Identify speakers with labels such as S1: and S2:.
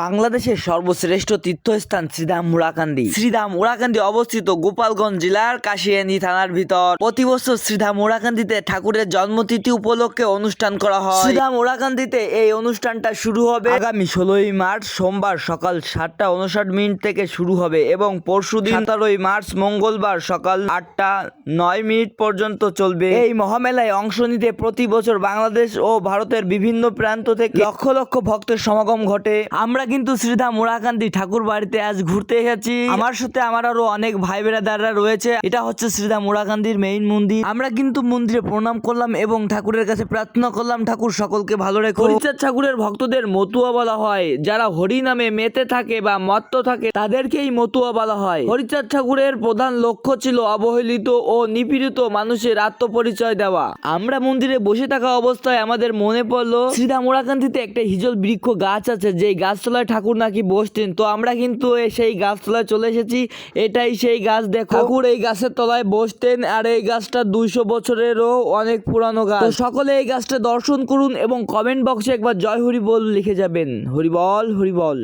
S1: বাংলাদেশের সর্বশ্রেষ্ঠ তীর্থস্থান শ্রীধাম মুড়াকান্দি। শ্রীধাম মুড়াকান্দি অবস্থিত গোপালগঞ্জ জেলার কাশিয়ানী থানার ভিতর। প্রতি বছর শ্রীধাম মুড়াকান্দিতে ঠাকুরের জন্মতিথি উপলক্ষে অনুষ্ঠান করা হয়। শ্রীধাম মুড়াকান্দিতে এই অনুষ্ঠানটা শুরু হবে আগামী 16ই মার্চ সোমবার সকাল 7:59 থেকে শুরু হবে এবং পরশুদিন 17ই মার্চ মঙ্গলবার সকাল 8:09 পর্যন্ত চলবে। এই মহামেলায় অংশ নিতে প্রতি বছর বাংলাদেশ ও ভারতের বিভিন্ন প্রান্ত থেকে লক্ষ লক্ষ ভক্তের সমাগম ঘটে। আমরা কিন্তু শ্রীধাম মুড়াকান্দি ঠাকুর বাড়িতে আজ ঘুরতে এসেছি। আমার সাথে আমার আরো অনেক ভাই বেড়াদাররা রয়েছে। এটা হচ্ছে শ্রীধাম মুড়াকান্দির মেইন মন্দির। আমরা কিন্তু মন্দিরে প্রণাম করলাম এবং ঠাকুরের কাছে প্রার্থনা করলাম ঠাকুর সকলকে ভালো রেখো। হরিচাঁদ ঠাকুরের ভক্তদের মতুয়া বলা হয়। যারা হরি নামে মেতে থাকে বা মত্ত থাকে তাদেরকেই মতুয়া বলা হয়। হরিচাঁদ ঠাকুরের প্রধান লক্ষ্য ছিল অবহেলিত ও নিপীড়িত মানুষের আত্মপরিচয় দেওয়া। আমরা মন্দিরে বসে থাকা অবস্থায় আমাদের মনে পড়লো শ্রীধাম মুড়াকান্দিতে একটা হিজল বৃক্ষ গাছ আছে, যে গাছতলায় ঠাকুর নাকি বসতেন। তো আমরা কিন্তু সেই গাছতলায় চলে এসেছি। এটাই সেই গাছ। দেখো, ঠাকুর এই গাছের তলায় বসতেন আর এই গাছটা 200 বছরেরও অনেক পুরানো গাছ। তো সকলে এই গাছটা দর্শন করুন এবং কমেন্ট বক্সে একবার জয় হরি বল লিখে যাবেন। হরি বল, হরি বল।